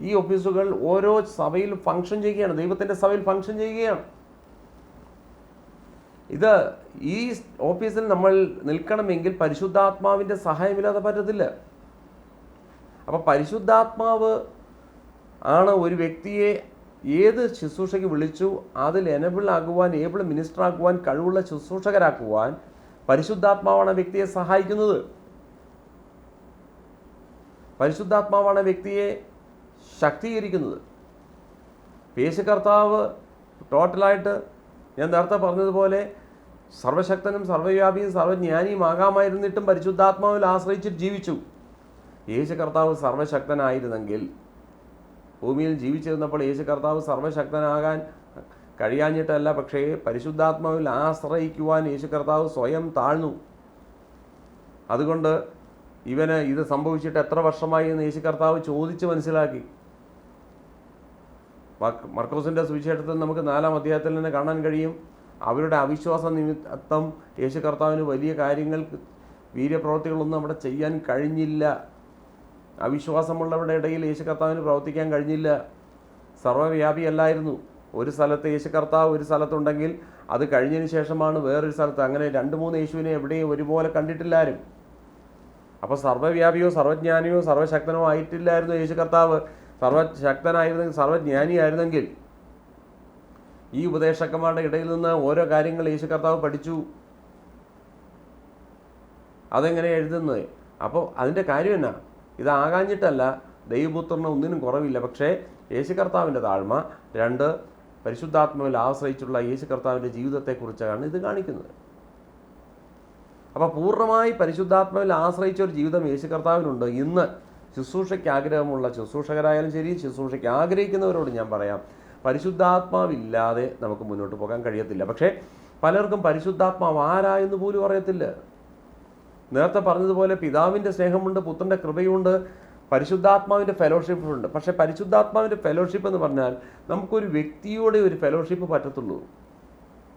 ഈ ഓഫീസുകൾ ഓരോ സഭയിൽ ഫങ്ഷൻ ചെയ്യുകയാണ്. ദൈവത്തിൻ്റെ സഭയിൽ ഫങ്ഷൻ ചെയ്യുകയാണ്. ഈ ഓഫീസിൽ നമ്മൾ നിൽക്കണമെങ്കിൽ പരിശുദ്ധാത്മാവിൻ്റെ സഹായമില്ലാതെ പറ്റത്തില്ല. അപ്പോൾ പരിശുദ്ധാത്മാവ് ആണ് ഒരു വ്യക്തിയെ ഏത് ശുശ്രൂഷയ്ക്ക് വിളിച്ചു അതിൽ എനബിൾ ആക്കുവാൻ, ഏബിൾ മിനിസ്റ്റർ ആക്കുവാൻ, കഴിവുള്ള ശുശ്രൂഷകരാക്കുവാൻ പരിശുദ്ധാത്മാവാണ് വ്യക്തിയെ സഹായിക്കുന്നത്. പരിശുദ്ധാത്മാവാണ് വ്യക്തിയെ ശക്തീകരിക്കുന്നത്. യേശു കർത്താവ് ടോട്ടലായിട്ട് ഞാൻ നേരത്തെ പറഞ്ഞതുപോലെ സർവശക്തനും സർവ്വവ്യാപിയും സർവജ്ഞാനിയും ആകാമായിരുന്നിട്ടും പരിശുദ്ധാത്മാവിൽ ആശ്രയിച്ചിട്ട് ജീവിച്ചു. യേശു കർത്താവ് സർവശക്തനായിരുന്നെങ്കിൽ, ഭൂമിയിൽ ജീവിച്ചിരുന്നപ്പോൾ യേശു കർത്താവ് സർവശക്തനാകാൻ കഴിയാഞ്ഞിട്ടല്ല, പക്ഷേ പരിശുദ്ധാത്മാവിൽ ആശ്രയിക്കുവാൻ യേശു കർത്താവ് സ്വയം താഴ്ന്നു. അതുകൊണ്ട് ഇവന് ഇത് സംഭവിച്ചിട്ട് എത്ര വർഷമായി എന്ന് യേശു കർത്താവ് ചോദിച്ച് മനസ്സിലാക്കി. മർക്കോസിൻ്റെ സുവിശേഷത്തിൽ നമുക്ക് 4-ാം അധ്യായത്തിൽ തന്നെ കാണാൻ കഴിയും. അവരുടെ അവിശ്വാസ നിമിത്തം യേശു കർത്താവിന് വലിയ കാര്യങ്ങൾ, വീര്യപ്രവൃത്തികളൊന്നും അവിടെ ചെയ്യാൻ കഴിഞ്ഞില്ല. അവിശ്വാസമുള്ളവരുടെ ഇടയിൽ യേശു കർത്താവിന് പ്രവർത്തിക്കാൻ കഴിഞ്ഞില്ല. സർവ്വവ്യാപിയല്ലായിരുന്നു. ഒരു സ്ഥലത്ത് യേശു കർത്താവ് ഒരു സ്ഥലത്തുണ്ടെങ്കിൽ അത് കഴിഞ്ഞതിന് ശേഷമാണ് വേറൊരു സ്ഥലത്ത്. അങ്ങനെ 2-3 യേശുവിനെ എവിടെയും ഒരുപോലെ കണ്ടിട്ടില്ലാരും. അപ്പോൾ സർവ്വവ്യാപിയോ സർവജ്ഞാനിയോ സർവശക്തനോ ആയിട്ടില്ലായിരുന്നു യേശു കർത്താവ്. സർവശക്തനായിരുന്നെങ്കിൽ, സർവജ്ഞാനിയായിരുന്നെങ്കിൽ ഈ ഉപദേശകന്മാരുടെ ഇടയിൽ നിന്ന് ഓരോ കാര്യങ്ങൾ യേശു കർത്താവ് പഠിച്ചു. അതെങ്ങനെ എഴുതുന്നത്? അപ്പോൾ അതിൻ്റെ കാര്യം എന്നാ? ഇതാകാഞ്ഞിട്ടല്ല, ദൈവപുത്രന് ഒന്നിനും കുറവില്ല. പക്ഷേ യേശു കർത്താവിൻ്റെ താഴ്മ, 2 പരിശുദ്ധാത്മാവിൽ ആശ്രയിച്ചുള്ള യേശു കർത്താവിൻ്റെ ജീവിതത്തെക്കുറിച്ചാണ് ഇത് കാണിക്കുന്നത്. അപ്പോൾ പൂർണ്ണമായി പരിശുദ്ധാത്മാവിൽ ആശ്രയിച്ച ഒരു ജീവിതം യേശു കർത്താവിനുണ്ട്. ഇന്ന് ശുശ്രൂഷയ്ക്ക് ആഗ്രഹമുള്ള ശുശ്രൂഷകരായാലും ശരി, ശുശ്രൂഷയ്ക്ക് ആഗ്രഹിക്കുന്നവരോട് ഞാൻ പറയാം, പരിശുദ്ധാത്മാവില്ലാതെ നമുക്ക് മുന്നോട്ട് പോകാൻ കഴിയത്തില്ല. പക്ഷേ പലർക്കും പരിശുദ്ധാത്മാവ് ആരായെന്ന് പോലും അറിയത്തില്ല. നേരത്തെ പറഞ്ഞതുപോലെ പിതാവിൻ്റെ സ്നേഹമുണ്ട്, പുത്രൻ്റെ കൃപയുണ്ട്, പരിശുദ്ധാത്മാവിൻ്റെ ഫെലോഷിപ്പുണ്ട്. പക്ഷേ പരിശുദ്ധാത്മാവിൻ്റെ ഫെലോഷിപ്പ് എന്ന് പറഞ്ഞാൽ നമുക്കൊരു വ്യക്തിയോടെ ഒരു ഫെലോഷിപ്പ് പറ്റത്തുള്ളൂ.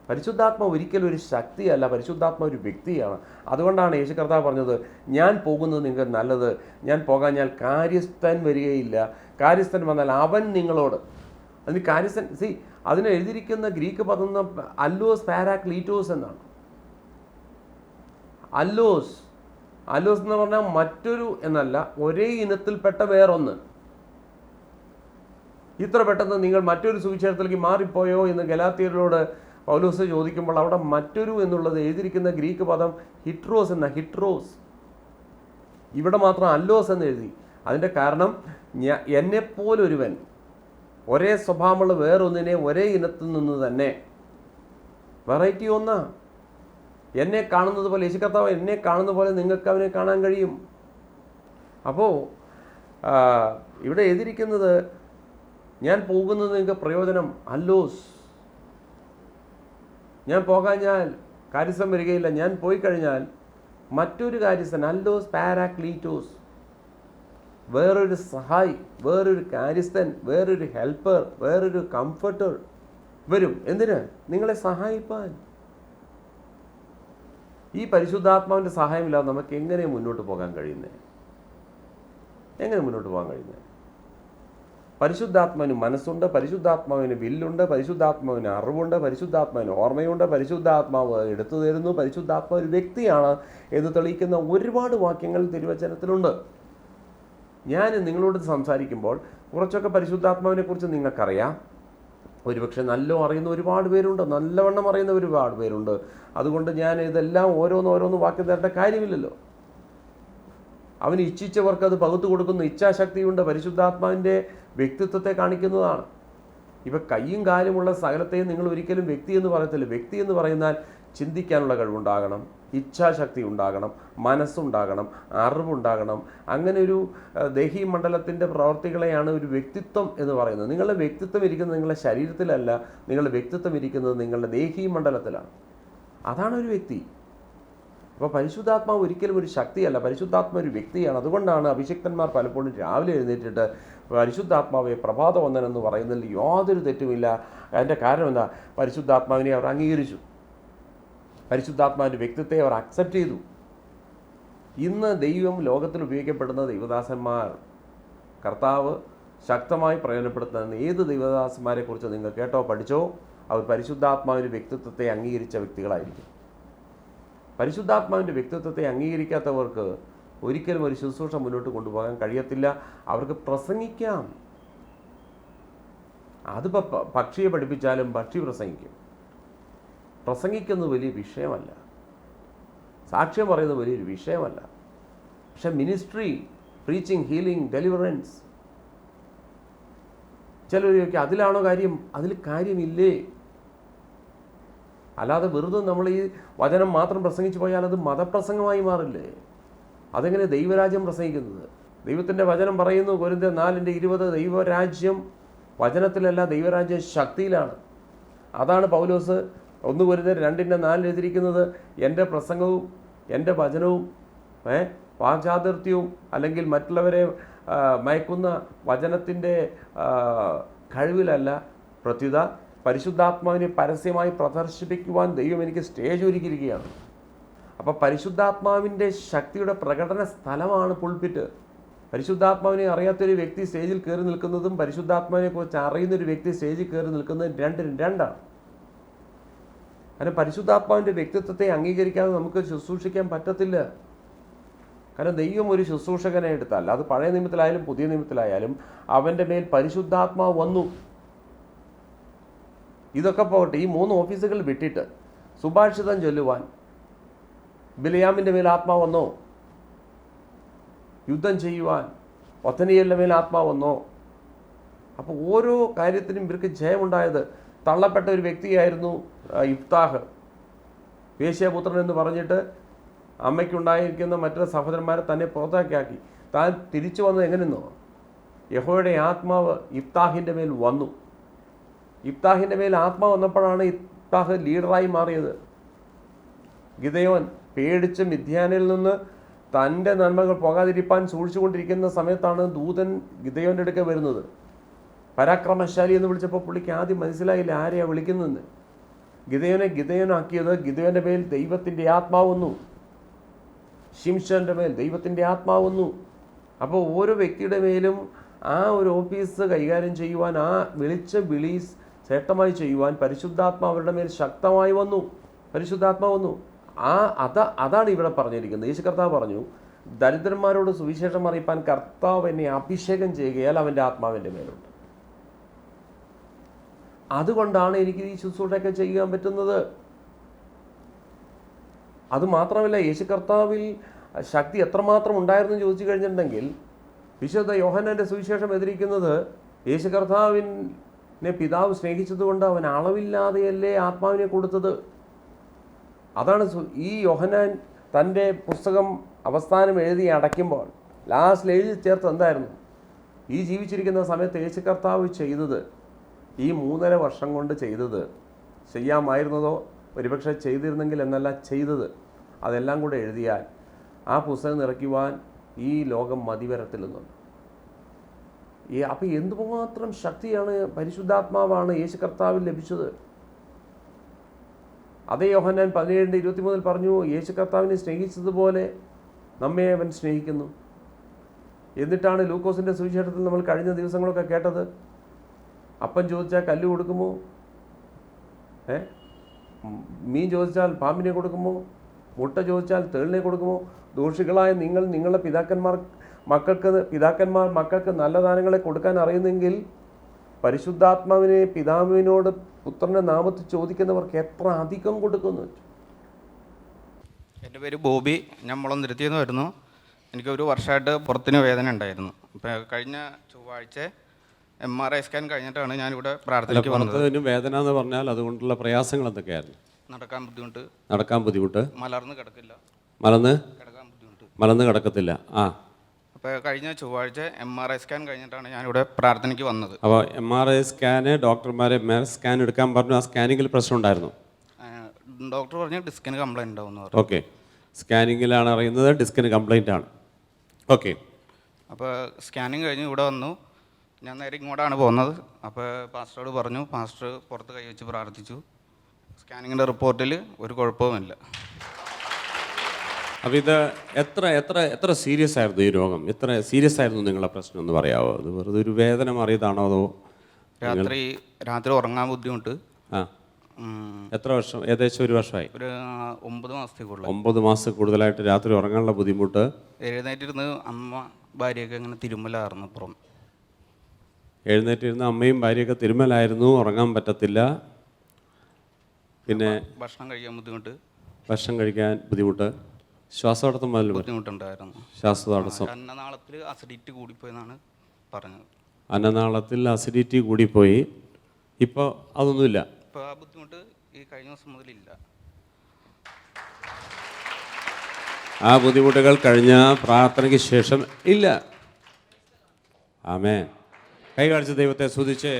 പരിശുദ്ധാത്മാവ് ഒരിക്കലും ഒരു ശക്തിയല്ല, പരിശുദ്ധാത്മാവ് ഒരു വ്യക്തിയാണ്. അതുകൊണ്ടാണ് യേശു കർത്താവ് പറഞ്ഞത്, ഞാൻ പോകുന്നത് നിങ്ങൾക്ക് നല്ലത്, ഞാൻ പോകാഞ്ഞാൽ കാര്യസ്ഥൻ വരികയില്ല. കാര്യസ്ഥൻ വന്നാൽ അവൻ നിങ്ങളോട്. അതിന് കാര്യസ്ഥൻ, അതിന് എഴുതിയിരിക്കുന്ന ഗ്രീക്ക് പദം അല്ലോസ് പാരാക്ലീറ്റോസ് എന്നാണ്. അല്ലോസ് എന്ന് പറഞ്ഞാൽ മറ്റൊരു എന്നല്ല, ഒരേ ഇനത്തിൽപ്പെട്ട വേറൊന്ന്. ഇത്ര പെട്ടെന്ന് നിങ്ങൾ മറ്റൊരു സുവിശേഷത്തിലേക്ക് മാറിപ്പോയോ എന്ന് ഗലാത്യരോട് പൗലോസ് ചോദിക്കുമ്പോൾ അവിടെ മറ്റൊരു എന്നുള്ളത് എഴുതിയിരിക്കുന്ന ഗ്രീക്ക് പദം ഹിട്രോസ് എന്ന. ഹിട്രോസ് ഇവിടെ മാത്രം അല്ലോസ് എന്ന് എഴുതി. അതിൻ്റെ കാരണം എന്നെപ്പോലൊരുവൻ, ഒരേ സ്വഭാവമുള്ള വേറൊന്നിനെ ഒരേ ഇനത്തിൽ നിന്ന് തന്നെ, വെറൈറ്റി ഒന്നാ. എന്നെ കാണുന്നത് പോലെ, യേശു കർത്താവ് എന്നെ കാണുന്ന പോലെ നിങ്ങൾക്ക് അവനെ കാണാൻ കഴിയും. അപ്പോൾ ഇവിടെ എഴുതിയിരിക്കുന്നത്, ഞാൻ പോകുന്നത് നിങ്ങൾക്ക് പ്രയോജനം, അല്ലോസ്. ഞാൻ പോകാഞ്ഞാൽ കാര്യസ്ഥൻ വരികയില്ല. ഞാൻ പോയി കഴിഞ്ഞാൽ മറ്റൊരു കാര്യസ്ഥൻ, അല്ലോസ് പാരാക്ലീറ്റോസ്, വേറൊരു സഹായി, വേറൊരു കാര്യസ്ഥൻ, വേറൊരു ഹെൽപ്പർ, വേറൊരു കംഫർട്ടർ വരും. എന്തിന്? നിങ്ങളെ സഹായിപ്പാൻ. ഈ പരിശുദ്ധാത്മാവിൻ്റെ സഹായമില്ലാതെ നമുക്ക് എങ്ങനെ മുന്നോട്ട് പോകാൻ കഴിയുന്നത്? പരിശുദ്ധാത്മാവിന് മനസ്സുണ്ട്, പരിശുദ്ധാത്മാവിന് വില്ലുണ്ട്, പരിശുദ്ധാത്മാവിന് അറിവുണ്ട്, പരിശുദ്ധാത്മാവിന് ഓർമ്മയുണ്ട്, പരിശുദ്ധാത്മാവ് എടുത്തു തരുന്നു, പരിശുദ്ധാത്മാവ് ഒരു വ്യക്തിയാണ് എന്ന് തെളിയിക്കുന്ന ഒരുപാട് വാക്യങ്ങൾ തിരുവചനത്തിലുണ്ട്. ഞാൻ നിങ്ങളോട് സംസാരിക്കുമ്പോൾ കുറച്ചൊക്കെ പരിശുദ്ധാത്മാവിനെ കുറിച്ച് നിങ്ങൾക്കറിയാം. ഒരുപക്ഷെ അറിയുന്ന ഒരുപാട് പേരുണ്ട്, നല്ലവണ്ണം അറിയുന്ന ഒരുപാട് പേരുണ്ട്. അതുകൊണ്ട് ഞാൻ ഇതെല്ലാം ഓരോന്ന് വാക്യം തരേണ്ട കാര്യമില്ലല്ലോ. അവന് ഇച്ഛിച്ചവർക്ക് അത് പകുത്തു കൊടുക്കുന്നു. ഇച്ഛാശക്തിയുണ്ട്, പരിശുദ്ധാത്മാവിൻ്റെ വ്യക്തിത്വത്തെ കാണിക്കുന്നതാണ്. ഇപ്പം കയ്യും കാലുമുള്ള സകലത്തെയും നിങ്ങൾ ഒരിക്കലും വ്യക്തി എന്ന് പറയത്തില്ല. വ്യക്തി എന്ന് പറയുന്നാൽ ചിന്തിക്കാനുള്ള കഴിവുണ്ടാകണം, ഇച്ഛാശക്തി ഉണ്ടാകണം, മനസ്സുണ്ടാകണം, അറിവുണ്ടാകണം. അങ്ങനെ ഒരു ദേഹീ മണ്ഡലത്തിൻ്റെ പ്രവർത്തികളെയാണ് ഒരു വ്യക്തിത്വം എന്ന് പറയുന്നത്. നിങ്ങളുടെ വ്യക്തിത്വം ഇരിക്കുന്നത് നിങ്ങളുടെ ശരീരത്തിലല്ല, നിങ്ങളുടെ വ്യക്തിത്വം ഇരിക്കുന്നത് നിങ്ങളുടെ ദേഹീ മണ്ഡലത്തിലാണ്. അതാണ് ഒരു വ്യക്തി. അപ്പോൾ പരിശുദ്ധാത്മാവ് ഒരിക്കലും ഒരു ശക്തിയല്ല, പരിശുദ്ധാത്മ ഒരു വ്യക്തിയാണ്. അതുകൊണ്ടാണ് അഭിഷിക്തന്മാർ പലപ്പോഴും രാവിലെ എഴുന്നേറ്റിട്ട് പരിശുദ്ധാത്മാവെ പ്രഭാതവന്ദനം എന്ന് പറയുന്നതിൽ യാതൊരു തെറ്റുമില്ല. അതിൻ്റെ കാരണം എന്താ? പരിശുദ്ധാത്മാവിനെ അവർ അംഗീകരിച്ചു, പരിശുദ്ധാത്മാവിൻ്റെ വ്യക്തിത്വത്തെ അവർ അക്സെപ്റ്റ് ചെയ്തു. ഇന്ന് ദൈവം ലോകത്തിൽ ഉപയോഗിക്കപ്പെടുന്ന ദൈവദാസന്മാർ, കർത്താവ് ശക്തമായി പ്രയോജനപ്പെടുത്തുന്ന ഏത് ദൈവദാസന്മാരെ കുറിച്ച് നിങ്ങൾ കേട്ടോ പഠിച്ചോ, അവർ പരിശുദ്ധാത്മാവിൻ്റെ വ്യക്തിത്വത്തെ അംഗീകരിച്ച വ്യക്തികളായിരിക്കും. പരിശുദ്ധാത്മാവിൻ്റെ വ്യക്തിത്വത്തെ അംഗീകരിക്കാത്തവർക്ക് ഒരിക്കലും ഒരു ശുശ്രൂഷ മുന്നോട്ട് കൊണ്ടുപോകാൻ കഴിയത്തില്ല. അവർക്ക് പ്രസംഗിക്കാം, അതിപ്പോൾ പക്ഷിയെ പഠിപ്പിച്ചാലും പക്ഷി പ്രസംഗിക്കും. പ്രസംഗിക്കുന്നത് വലിയ വിഷയമല്ല, സാക്ഷ്യം പറയുന്നത് വലിയൊരു വിഷയമല്ല. പക്ഷെ മിനിസ്ട്രി, പ്രീച്ചിങ്, ഹീലിംഗ്, ഡെലിവറൻസ്, ചിലർ ചോദിക്കും അതിലാണോ കാര്യം? അതിൽ കാര്യമില്ലേ? അല്ലാതെ വെറുതെ നമ്മൾ ഈ വചനം മാത്രം പ്രസംഗിച്ചു പോയാൽ അത് മതപ്രസംഗമായി മാറില്ലേ? അതെങ്ങനെ ദൈവരാജ്യം പ്രസംഗിക്കുന്നത്? ദൈവത്തിൻ്റെ വചനം പറയുന്നു, കൊരിന്ത്യർ 4:20, ദൈവരാജ്യം വചനത്തിലല്ല, ദൈവരാജ്യം ശക്തിയിലാണ്. അതാണ് പൗലോസ് 1 കൊരിന്ത്യർ 2:4 എഴുതിയിരിക്കുന്നത്, എൻ്റെ പ്രസംഗവും എൻ്റെ വചനവും വാചാതിർത്യവും അല്ലെങ്കിൽ മറ്റുള്ളവരെ മയക്കുന്ന വചനത്തിൻ്റെ കഴിവിലല്ല, പ്രത്യുത പരിശുദ്ധാത്മാവിനെ പരസ്യമായി പ്രദർശിപ്പിക്കുവാൻ ദൈവം എനിക്ക് സ്റ്റേജ് ഒരുക്കിയിരിക്കുകയാണ്. അപ്പോൾ പരിശുദ്ധാത്മാവിൻ്റെ ശക്തിയുടെ പ്രകടന സ്ഥലമാണ് പുൾപിറ്റ്. പരിശുദ്ധാത്മാവിനെ അറിയാത്തൊരു വ്യക്തി സ്റ്റേജിൽ കയറി നിൽക്കുന്നതും പരിശുദ്ധാത്മാവിനെ കുറിച്ച് അറിയുന്നൊരു വ്യക്തി സ്റ്റേജിൽ കയറി നിൽക്കുന്നതും രണ്ടാണ്. കാരണം പരിശുദ്ധാത്മാവിൻ്റെ വ്യക്തിത്വത്തെ അംഗീകരിക്കാതെ നമുക്ക് ശുശ്രൂഷിക്കാൻ പറ്റത്തില്ല. കാരണം ദൈവം ഒരു ശുശ്രൂഷകനെ എടുത്താൽ, അത് പഴയ നിയമത്തിലായാലും പുതിയ നിയമത്തിലായാലും, അവൻ്റെ മേൽ പരിശുദ്ധാത്മാവ് വന്നു. ഇതൊക്കെ പോകട്ടെ, ഈ 3 ഓഫീസുകൾ വിട്ടിട്ട് സുഭാഷിതം ചൊല്ലുവാൻ ബിലയാമിൻ്റെ മേൽ ആത്മാവ് വന്നോ? യുദ്ധം ചെയ്യുവാൻ ഒത്തനിയലിൻ്റെ മേൽ ആത്മാവ് വന്നോ? അപ്പോൾ ഓരോ കാര്യത്തിനും ഇവർക്ക് ജയമുണ്ടായത്. തള്ളപ്പെട്ട ഒരു വ്യക്തിയായിരുന്നു ഇഫ്താഹ്. വേശ്യാപുത്രൻ എന്ന് പറഞ്ഞിട്ട് അമ്മയ്ക്കുണ്ടായിരിക്കുന്ന മറ്റുള്ള സഹോദരന്മാരെ തന്നെ പുറത്താക്കി. താൻ തിരിച്ചു വന്നത് എങ്ങനെയെന്നോ? യഹോവയുടെ ആത്മാവ് ഇഫ്താഹിൻ്റെ മേൽ വന്നു. ഇഫ്താഹിൻ്റെ മേൽ ആത്മാവ് വന്നപ്പോഴാണ് ഇഫ്താഹ് ലീഡറായി മാറിയത്. ഗിദെയോൻ പേടിച്ച് മിദ്യാനിൽ നിന്ന് തൻ്റെ നന്മകൾ പോകാതിരിപ്പാൻ സൂക്ഷിച്ചുകൊണ്ടിരിക്കുന്ന സമയത്താണ് ദൂതൻ ഗിദെയോൻ്റെ അടുക്ക വരുന്നത്. പരാക്രമശാലി എന്ന് വിളിച്ചപ്പോൾ പുള്ളിക്ക് ആദ്യം മനസ്സിലായില്ല ആരെയാണ് വിളിക്കുന്നതെന്ന്. ഗിദെയോനെ ഗിദെയോനാക്കിയത് ഗിദെയോൻ്റെ മേൽ ദൈവത്തിൻ്റെ ആത്മാവ് വന്നു, ശിംശോൻ്റെ മേൽ ദൈവത്തിൻ്റെ ആത്മാവ് വന്നു. അപ്പോൾ ഓരോ വ്യക്തിയുടെ മേലും ആ ഒരു ഓഫീസ് കൈകാര്യം ചെയ്യുവാൻ, ആ വിളിച്ച വിളി ശ്രേഷ്ഠമായി ചെയ്യുവാൻ പരിശുദ്ധാത്മാവ് അവരുടെ മേൽ ശക്തമായി വന്നു. പരിശുദ്ധാത്മാവ് വന്നു. അതാണ് ഇവിടെ പറഞ്ഞിരിക്കുന്നത്. യേശു കർത്താവ് പറഞ്ഞു, ദരിദ്രന്മാരോട് സുവിശേഷം അറിയിപ്പാൻ കർത്താവ് എന്നെ അഭിഷേകം ചെയ്യുകയാൽ അവൻ്റെ ആത്മാവിൻ്റെ മേലുണ്ട്. അതുകൊണ്ടാണ് എനിക്ക് ഈ ശുശ്രൂഷയൊക്കെ ചെയ്യാൻ പറ്റുന്നത്. അതുമാത്രമല്ല, യേശു കർത്താവിൽ ശക്തി എത്രമാത്രം ഉണ്ടായിരുന്നു ചോദിച്ചു കഴിഞ്ഞിട്ടുണ്ടെങ്കിൽ, വിശുദ്ധ യോഹന്നാൻ്റെ സുവിശേഷം എതിരിക്കുന്നത് യേശു കർത്താവിനെ പിതാവ് സ്നേഹിച്ചതുകൊണ്ട് അവൻ അളവില്ലാതെയല്ലേ ആത്മാവിനെ കൊടുത്തത്. അതാണ് ഈ യോഹന്നാൻ തൻ്റെ പുസ്തകം അവസാനം എഴുതി അടയ്ക്കുമ്പോൾ ലാസ്റ്റ് എഴുതി ചേർത്ത് എന്തായിരുന്നു? ഈ ജീവിച്ചിരിക്കുന്ന സമയത്ത് യേശു കർത്താവ് ചെയ്തത്, ഈ 3.5 വർഷം കൊണ്ട് ചെയ്തത്, ചെയ്യാമായിരുന്നതോ ഒരുപക്ഷെ ചെയ്തിരുന്നെങ്കിൽ എന്നല്ല ചെയ്തത്, അതെല്ലാം കൂടെ എഴുതിയാൽ ആ പുസ്തകം നിറയ്ക്കുവാൻ ഈ ലോകം മതിവരത്തില്ലെന്നുണ്ട്. അപ്പോൾ എന്തുമാത്രം ശക്തിയാണ്, പരിശുദ്ധാത്മാവാണ് യേശു കർത്താവിൽ ലഭിച്ചത്. അതേ യോഹന്നാൻ 17:23 പറഞ്ഞു, യേശു കർത്താവിനെ സ്നേഹിച്ചതുപോലെ നമ്മെ അവൻ സ്നേഹിക്കുന്നു. എന്നിട്ടാണ് ലൂക്കോസിൻ്റെ സുവിശേഷത്തിൽ നമ്മൾ കഴിഞ്ഞ ദിവസങ്ങളൊക്കെ കേട്ടത്, അപ്പം ചോദിച്ചാൽ കല്ല് കൊടുക്കുമോ? മീൻ ചോദിച്ചാൽ പാമ്പിനെ കൊടുക്കുമോ? മുട്ട ചോദിച്ചാൽ തേളിനെ കൊടുക്കുമോ? ദോഷികളായ നിങ്ങളുടെ പിതാക്കന്മാർ മക്കൾക്ക് നല്ല ദാനങ്ങളെ കൊടുക്കാൻ അറിയുന്നെങ്കിൽ പരിശുദ്ധാത്മാവിനെ പിതാവിനോട് പുത്രൻ്റെ നാമത്തിൽ ചോദിക്കുന്നവർക്ക് എത്ര അധികം കൊടുക്കുന്നു. എൻ്റെ പേര് ബോബി, ഞാൻ മുളന്തിരുത്തിയിൽ നിന്ന് വരുന്നു. എനിക്ക് 1 വർഷമായിട്ട് പുറത്തിന് വേദന ഉണ്ടായിരുന്നു. ഇപ്പോൾ കഴിഞ്ഞ ചൊവ്വാഴ്ച MRI സ്കാൻ കഴിഞ്ഞിട്ടാണ് ഞാനിവിടെ പ്രാർത്ഥനയ്ക്ക് വന്നത്. വേദന എന്ന് പറഞ്ഞാൽ അതുകൊണ്ടുള്ള പ്രയാസങ്ങൾ എന്തൊക്കെയായിരുന്നു? നടക്കാൻ ബുദ്ധിമുട്ട്, മലർന്ന് കിടക്കില്ല, കിടക്കാൻ ബുദ്ധിമുട്ട്, മലർന്ന് കിടക്കത്തില്ല. അപ്പോൾ കഴിഞ്ഞ ചൊവ്വാഴ്ച MRI സ്കാൻ കഴിഞ്ഞിട്ടാണ് ഞാനിവിടെ പ്രാർത്ഥനയ്ക്ക് വന്നത്. അപ്പോൾ MRI സ്കാന് ഡോക്ടർമാരെ സ്കാൻ എടുക്കാൻ പറഞ്ഞു. ആ സ്കാനിങ്ങിൽ പ്രശ്നം ഉണ്ടായിരുന്നു? ഡോക്ടർ പറഞ്ഞു ഡിസ്കിന് കംപ്ലൈൻറ്റ് ഉണ്ടാവുമെന്ന് പറഞ്ഞു. ഓക്കെ. സ്കാനിങ്ങിലാണ് അറിയുന്നത് ഡിസ്കിന് കംപ്ലൈൻ്റ് ആണ്. ഓക്കെ. അപ്പോൾ സ്കാനിങ് കഴിഞ്ഞ് ഇവിടെ വന്നു. ഞാൻ നേരെ ഇങ്ങോട്ടാണ് പോകുന്നത്. അപ്പോൾ പാസ്റ്ററോട് പറഞ്ഞു. പാസ്റ്റർ പുറത്ത് കൈവച്ച് പ്രാർത്ഥിച്ചു. സ്കാനിങ്ങിൻ്റെ റിപ്പോർട്ടിൽ ഒരു കുഴപ്പവുമില്ല. അപ്പോൾ ഇത് എത്ര സീരിയസ് ആയിരുന്നു ഈ രോഗം? എത്ര സീരിയസ് ആയിരുന്നു നിങ്ങളുടെ പ്രശ്നം എന്ന് പറയാമോ? അത് വെറുതെ ഒരു വേദന മാറിയതാണോ അതോ രാത്രി ഉറങ്ങാൻ ബുദ്ധിമുട്ട്? ആ. എത്ര വർഷം? ഏകദേശം ഒരു വർഷമായി. ഒരു 9 മാസത്തേക്കുള്ള. 9 മാസം കൂടുതലായിട്ട് രാത്രി ഉറങ്ങാനുള്ള ബുദ്ധിമുട്ട്. എഴുന്നേറ്റിരുന്ന് അമ്മ ഭാര്യയൊക്കെ ഇങ്ങനെ തിരുമ്മലായിരുന്നു പുറം. എഴുന്നേറ്റിരുന്ന് അമ്മയും ഭാര്യയൊക്കെ തിരുമ്മലായിരുന്നു, ഉറങ്ങാൻ പറ്റത്തില്ല. പിന്നെ ഭക്ഷണം കഴിക്കാൻ ബുദ്ധിമുട്ട്. ഭക്ഷണം കഴിക്കാൻ ബുദ്ധിമുട്ട്. ശ്വാസതടസ്സം മുതൽ ബുദ്ധിമുട്ടുണ്ടായിരുന്നു. ശ്വാസതടസ്സം. അന്നനാളത്തിൽ അസിഡിറ്റി കൂടിപ്പോയെന്നാണ് പറഞ്ഞത്. അന്നനാളത്തിൽ അസിഡിറ്റി കൂടിപ്പോയി. ഇപ്പോൾ അതൊന്നുമില്ല. ഇപ്പോൾ ആ ബുദ്ധിമുട്ട് ഈ കഴിഞ്ഞ ദിവസം മുതലില്ല. ആ ബുദ്ധിമുട്ടുകൾ കഴിഞ്ഞ പ്രാർത്ഥനയ്ക്ക് ശേഷം ഇല്ല. ആമേൻ. കൈ കാണിച്ച് ദൈവത്തെ സ്തുതിച്ച്